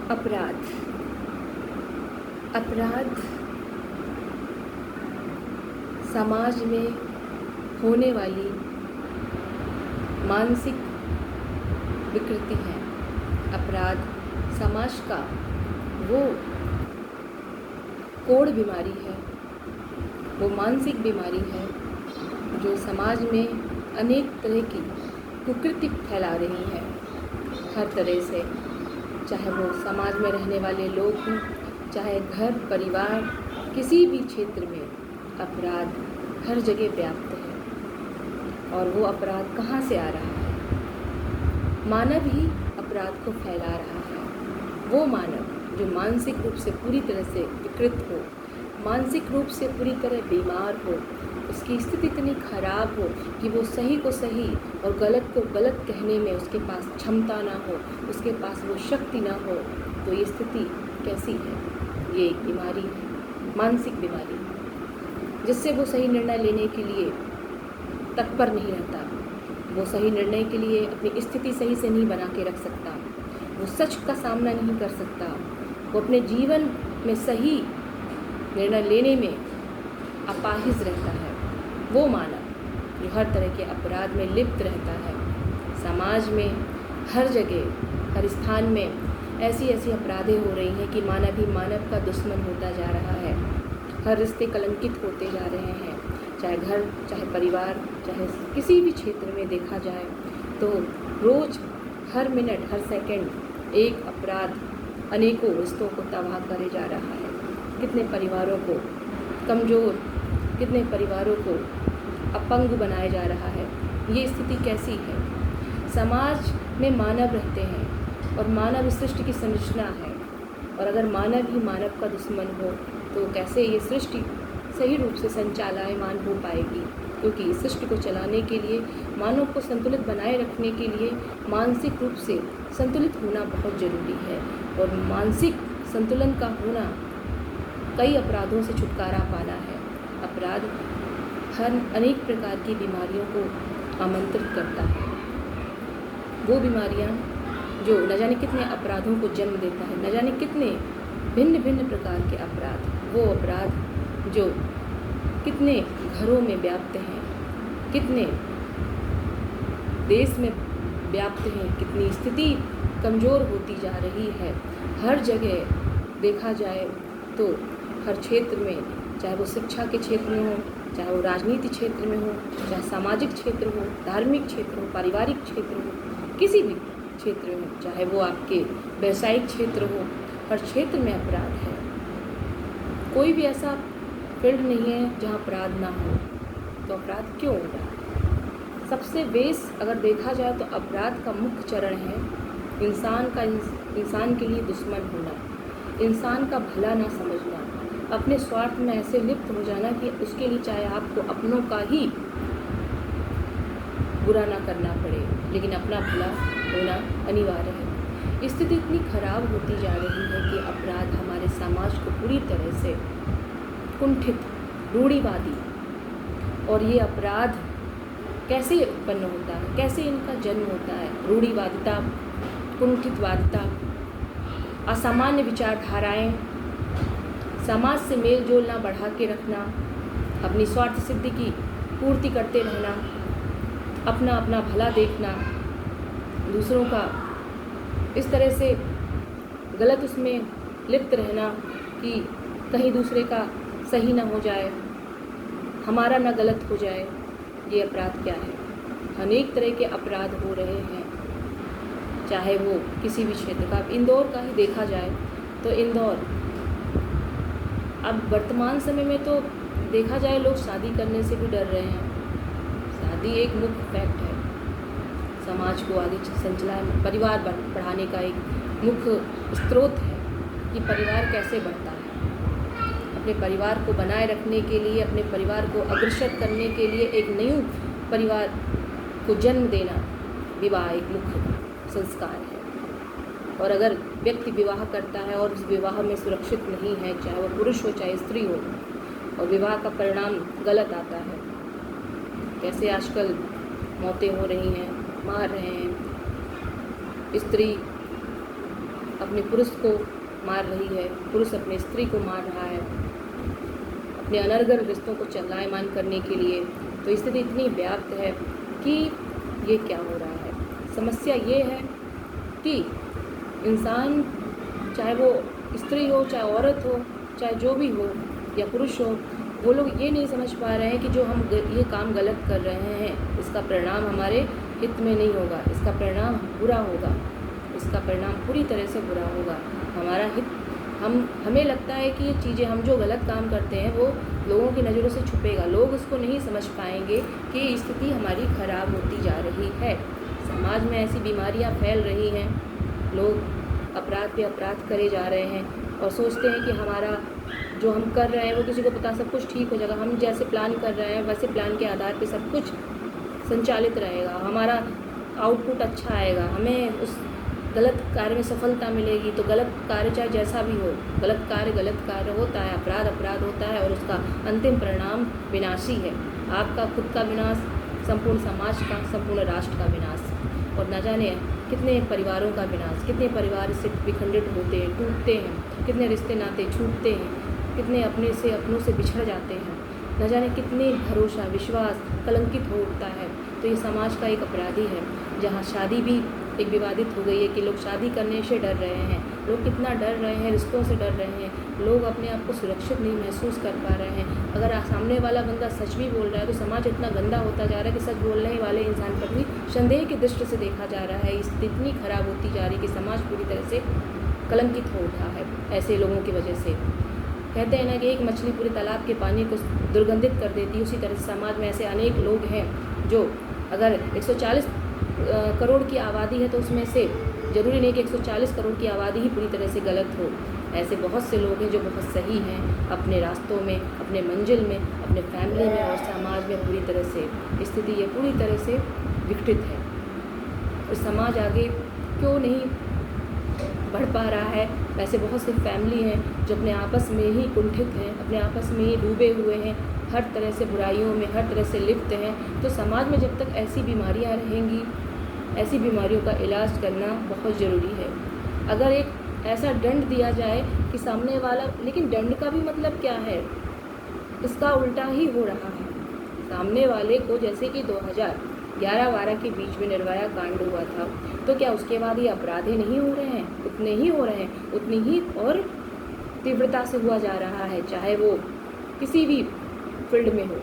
अपराध। अपराध समाज में होने वाली मानसिक विकृति है। अपराध समाज का वो कोढ़ बीमारी है, वो मानसिक बीमारी है जो समाज में अनेक तरह की कुकृति फैला रही है। हर तरह से, चाहे वो समाज में रहने वाले लोग हों, चाहे घर परिवार, किसी भी क्षेत्र में अपराध हर जगह व्याप्त है। और वो अपराध कहाँ से आ रहा है? मानव ही अपराध को फैला रहा है। वो मानव जो मानसिक रूप से पूरी तरह से विकृत हो, मानसिक रूप से पूरी तरह बीमार हो, उसकी स्थिति इतनी खराब हो कि वो सही को सही और गलत को गलत कहने में उसके पास क्षमता ना हो, उसके पास वो शक्ति ना हो, तो ये स्थिति कैसी है? ये एक बीमारी है, मानसिक बीमारी, जिससे वो सही निर्णय लेने के लिए तत्पर नहीं रहता। वो सही निर्णय के लिए अपनी स्थिति सही से नहीं बना के रख सकता। वो सच का सामना नहीं कर सकता। वो अपने जीवन में सही निर्णय लेने में अपाहिज रहता है। वो मानव जो हर तरह के अपराध में लिप्त रहता है। समाज में हर जगह, हर स्थान में ऐसी ऐसी अपराधें हो रही हैं कि मानव ही मानव का दुश्मन होता जा रहा है। हर रिश्ते कलंकित होते जा रहे हैं, चाहे घर, चाहे परिवार, चाहे किसी भी क्षेत्र में देखा जाए तो रोज़, हर मिनट, हर सेकंड एक अपराध अनेकों रिश्तों को तबाह करे जा रहा है। कितने परिवारों को कमज़ोर, कितने परिवारों को अपंग बनाया जा रहा है। ये स्थिति कैसी है? समाज में मानव रहते हैं और मानव सृष्टि की संरचना है, और अगर मानव ही मानव का दुश्मन हो तो कैसे ये सृष्टि सही रूप से संचालयमान हो पाएगी? क्योंकि सृष्टि को चलाने के लिए, मानव को संतुलित बनाए रखने के लिए मानसिक रूप से संतुलित होना बहुत ज़रूरी है। और मानसिक संतुलन का होना कई अपराधों से छुटकारा पाना है। अपराध हर अनेक प्रकार की बीमारियों को आमंत्रित करता है। वो बीमारियाँ जो न जाने कितने अपराधों को जन्म देता है, न जाने कितने भिन्न भिन्न प्रकार के अपराध, वो अपराध जो कितने घरों में व्याप्त हैं, कितने देश में व्याप्त हैं, कितनी स्थिति कमज़ोर होती जा रही है। हर जगह देखा जाए तो हर क्षेत्र में, चाहे वो शिक्षा के क्षेत्र में हो, चाहे वो राजनीति क्षेत्र में हो, चाहे सामाजिक क्षेत्र हो, धार्मिक क्षेत्र हो, पारिवारिक क्षेत्र हो, किसी भी क्षेत्र में हो, चाहे वो आपके व्यवसायिक क्षेत्र हो, हर क्षेत्र में अपराध है। कोई भी ऐसा फील्ड नहीं है जहाँ अपराध ना हो। तो अपराध क्यों हो रहा है? सबसे बेस अगर देखा जाए तो अपराध का मुख्य चरण है इंसान के लिए दुश्मन होना, इंसान का भला ना समझना, अपने स्वार्थ में ऐसे लिप्त हो जाना कि उसके लिए चाहे आपको अपनों का ही बुरा ना करना पड़े, लेकिन अपना भला होना अनिवार्य है। स्थिति इतनी खराब होती जा रही है कि अपराध हमारे समाज को पूरी तरह से कुंठित, रूढ़िवादी, और ये अपराध कैसे उत्पन्न होता है, कैसे इनका जन्म होता है? रूढ़िवादिता, कुंठितवादिता, असामान्य विचारधाराएं, समाज से मेल जोल ना बढ़ा के रखना, अपनी स्वार्थ सिद्धि की पूर्ति करते रहना, अपना अपना भला देखना, दूसरों का इस तरह से गलत उसमें लिप्त रहना कि कहीं दूसरे का सही ना हो जाए, हमारा ना गलत हो जाए। ये अपराध क्या है? अनेक तरह के अपराध हो रहे हैं, चाहे वो किसी भी क्षेत्र का। इंदौर का ही देखा जाए तो इंदौर अब वर्तमान समय में तो देखा जाए लोग शादी करने से भी डर रहे हैं। शादी एक मुख्य फैक्ट है, समाज को आगे संचालन, परिवार बढ़ाने का एक मुख्य स्रोत है कि परिवार कैसे बढ़ता है। अपने परिवार को बनाए रखने के लिए, अपने परिवार को अग्रसर करने के लिए एक नई परिवार को जन्म देना विवाह एक मुख्य संस्कार है। और अगर व्यक्ति विवाह करता है और उस विवाह में सुरक्षित नहीं है, चाहे वो पुरुष हो चाहे स्त्री हो, और विवाह का परिणाम गलत आता है, कैसे आजकल मौतें हो रही हैं, मार रहे हैं, स्त्री अपने पुरुष को मार रही है, पुरुष अपने स्त्री को मार रहा है अपने अनर्गल रिश्तों को चलायमान करने के लिए, तो स्थिति इतनी व्याप्त है कि ये क्या हो रहा है। समस्या ये है कि इंसान, चाहे वो स्त्री हो, चाहे औरत हो, चाहे जो भी हो या पुरुष हो, वो लोग ये नहीं समझ पा रहे हैं कि जो हम ये काम गलत कर रहे हैं इसका परिणाम हमारे हित में नहीं होगा, इसका परिणाम बुरा होगा, इसका परिणाम पूरी तरह से बुरा होगा। हमारा हित, हमें लगता है कि ये चीज़ें, हम जो गलत काम करते हैं वो लोगों की नज़रों से छुपेगा, लोग उसको नहीं समझ पाएंगे कि स्थिति हमारी ख़राब होती जा रही है। समाज में ऐसी बीमारियां फैल रही हैं, लोग अपराध पे अपराध करे जा रहे हैं और सोचते हैं कि हमारा जो हम कर रहे हैं वो किसी को पता, सब कुछ ठीक हो जाएगा, हम जैसे प्लान कर रहे हैं वैसे प्लान के आधार पे सब कुछ संचालित रहेगा, हमारा आउटपुट अच्छा आएगा, हमें उस गलत कार्य में सफलता मिलेगी। तो गलत कार्य चाहे जैसा भी हो, गलत कार्य होता है, अपराध होता है और उसका अंतिम परिणाम विनाशी है। आपका खुद का विनाश, संपूर्ण समाज का, संपूर्ण राष्ट्र का विनाश और न जाने कितने परिवारों का विनाश। कितने परिवार इससे विखंडित होते हैं, टूटते हैं, कितने रिश्ते नाते छूटते हैं, कितने अपनों से बिछड़ जाते हैं, न जाने कितने भरोसा विश्वास कलंकित हो उठता है। तो ये समाज का एक अपराधी है, जहाँ शादी भी एक विवादित हो गई है कि लोग शादी करने से डर रहे हैं, लोग कितना डर रहे हैं, रिश्तों से डर रहे हैं, लोग अपने आप को सुरक्षित नहीं महसूस कर पा रहे हैं। अगर सामने वाला बंदा सच भी बोल रहा है तो समाज इतना गंदा होता जा रहा है कि सच बोलने वाले इंसान पर भी संदेह की दृष्टि से देखा जा रहा है। स्थिति इतनी खराब होती जा रही है कि समाज पूरी तरह से कलंकित हो उठा है ऐसे लोगों की वजह से। कहते हैं ना कि एक मछली पूरे तालाब के पानी को दुर्गंधित कर देती है, उसी तरह से समाज में ऐसे अनेक लोग हैं जो, अगर 140 करोड़ की आबादी है तो उसमें से ज़रूरी नहीं कि 140 करोड़ की आबादी ही पूरी तरह से गलत हो। ऐसे बहुत से लोग हैं जो बहुत सही हैं अपने रास्तों में, अपने मंजिल में, अपने फैमिली में और समाज में। पूरी तरह से स्थिति ये पूरी तरह से विकटित है और समाज आगे क्यों नहीं बढ़ पा रहा है। वैसे बहुत सी फैमिली हैं जो अपने आपस में ही कुंठित हैं, अपने आपस में ही डूबे हुए हैं, हर तरह से बुराइयों में, हर तरह से लिप्त हैं। तो समाज में जब तक ऐसी बीमारियां रहेंगी, ऐसी बीमारियों का इलाज करना बहुत ज़रूरी है। अगर एक ऐसा दंड दिया जाए कि सामने वाला, लेकिन दंड का भी मतलब क्या है, इसका उल्टा ही हो रहा है। सामने वाले को, जैसे कि 2011-12 के बीच में निर्भया कांड हुआ था, तो क्या उसके बाद ये अपराध नहीं हो रहे हैं? उतने ही हो रहे हैं, उतनी ही और तीव्रता से हुआ जा रहा है, चाहे वो किसी भी फील्ड में हो।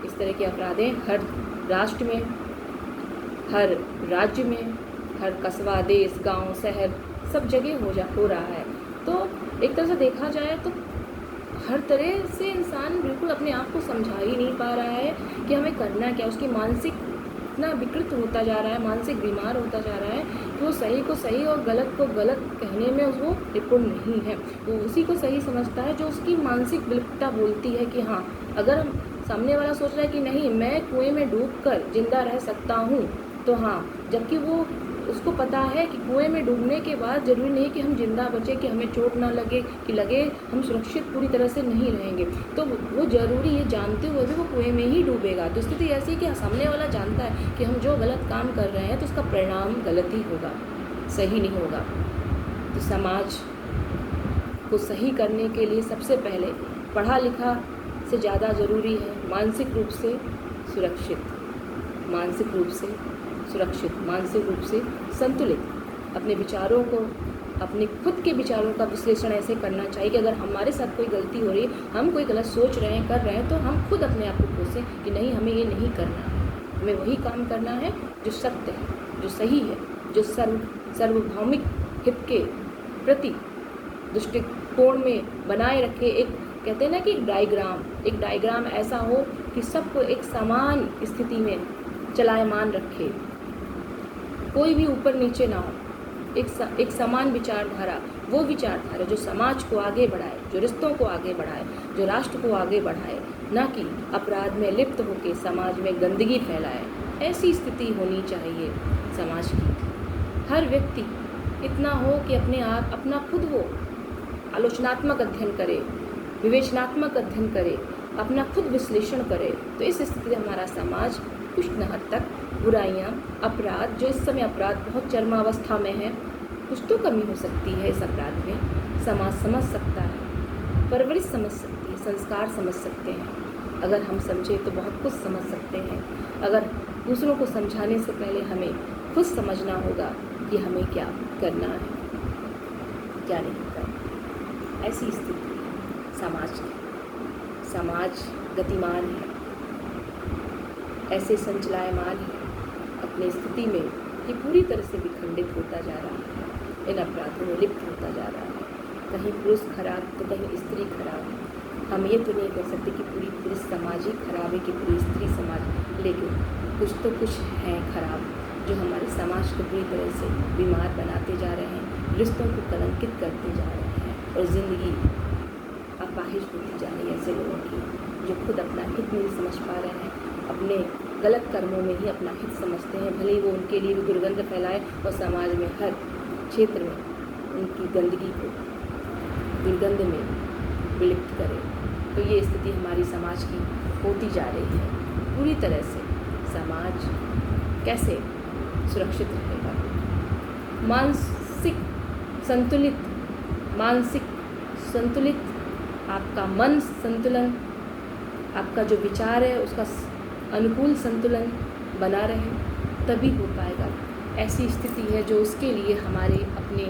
इस तरह के अपराधें हर राष्ट्र में, हर राज्य में, हर कस्बा, देश, गांव, शहर, सब जगह हो रहा है। तो एक तरह से देखा जाए तो हर तरह से इंसान बिल्कुल अपने आप को समझा ही नहीं पा रहा है कि हमें करना क्या। उसकी मानसिक इतना विकृत होता जा रहा है, मानसिक बीमार होता जा रहा है कि वो सही को सही और गलत को गलत कहने में वो निपुण नहीं है। वो उसी को सही समझता है जो उसकी मानसिक विलुप्तता बोलती है कि हाँ, अगर हम, सामने वाला सोच रहा है कि नहीं मैं कुएं में डूबकर जिंदा रह सकता हूँ, तो हाँ, जबकि वो, उसको पता है कि कुएं में डूबने के बाद ज़रूरी नहीं कि हम जिंदा बचे, कि हमें चोट ना लगे, कि लगे हम सुरक्षित पूरी तरह से नहीं रहेंगे। तो वो ज़रूरी है, जानते हुए भी वो कुएं में ही डूबेगा। तो स्थिति ऐसी है कि सामने वाला जानता है कि हम जो गलत काम कर रहे हैं तो उसका परिणाम गलत ही होगा, सही नहीं होगा। तो समाज को सही करने के लिए सबसे पहले पढ़ा लिखा से ज़्यादा ज़रूरी है मानसिक रूप से सुरक्षित, मानसिक रूप से सुरक्षित, मानसिक रूप से संतुलित, अपने विचारों को, अपने खुद के विचारों का विश्लेषण ऐसे करना चाहिए कि अगर हमारे साथ कोई गलती हो रही है, हम कोई गलत सोच रहे हैं, कर रहे हैं, तो हम खुद अपने आप को कोसें कि नहीं, हमें ये नहीं करना है, हमें वही काम करना है जो सत्य है, जो सही है, जो सार्वभौमिक हित के प्रति दृष्टिकोण में बनाए रखे। एक कहते हैं ना कि एक डायग्राम ऐसा हो कि सबको एक समान स्थिति में चलायमान रखे, कोई भी ऊपर नीचे ना हो, एक समान विचारधारा, वो विचारधारा जो समाज को आगे बढ़ाए, जो रिश्तों को आगे बढ़ाए, जो राष्ट्र को आगे बढ़ाए, ना कि अपराध में लिप्त होकर समाज में गंदगी फैलाए। ऐसी स्थिति होनी चाहिए समाज की। हर व्यक्ति इतना हो कि अपने आप, अपना खुद वो आलोचनात्मक अध्ययन करे, विवेचनात्मक अध्ययन करे, अपना खुद विश्लेषण करे। तो इस स्थिति में हमारा समाज कुछ न हद तक बुराइयाँ, अपराध, जो इस समय अपराध बहुत चरमावस्था में है, कुछ तो कमी हो सकती है इस अपराध में। समाज समझ सकता है, परवरिश समझ सकती है, संस्कार समझ सकते हैं। अगर हम समझें तो बहुत कुछ समझ सकते हैं। अगर दूसरों को समझाने से पहले हमें खुद समझना होगा कि हमें क्या करना है, क्या नहीं करना। ऐसी स्थिति है समाज की। समाज गतिमान है, ऐसे संचलायमान है अपनी स्थिति में कि पूरी तरह से विखंडित होता जा रहा है, इन अपराधों में लिप्त होता जा रहा है। कहीं पुरुष खराब तो कहीं स्त्री खराब। हम ये तो नहीं कह सकते कि पूरी पुरुष समाज ही खराब है कि पूरी स्त्री समाज, लेकिन कुछ तो कुछ हैं खराब जो हमारे समाज को पूरी तरह से बीमार बनाते जा रहे हैं, रिश्तों को कलंकित करते जा रहे हैं और ज़िंदगी अपाहिज होती जा रही है ऐसे लोगों की जो खुद अपना हित नहीं समझ पा रहे हैं, अपने गलत कर्मों में ही अपना हित समझते हैं, भले ही वो उनके लिए भी दुर्गंध फैलाए और समाज में हर क्षेत्र में उनकी गंदगी को दुर्गंध में विलिप्त करे। तो ये स्थिति हमारी समाज की होती जा रही है। पूरी तरह से समाज कैसे सुरक्षित रहेगा? मानसिक संतुलित आपका मन संतुलन, आपका जो विचार है उसका अनुकूल संतुलन बना रहे, तभी हो पाएगा। ऐसी स्थिति है जो उसके लिए हमारे अपने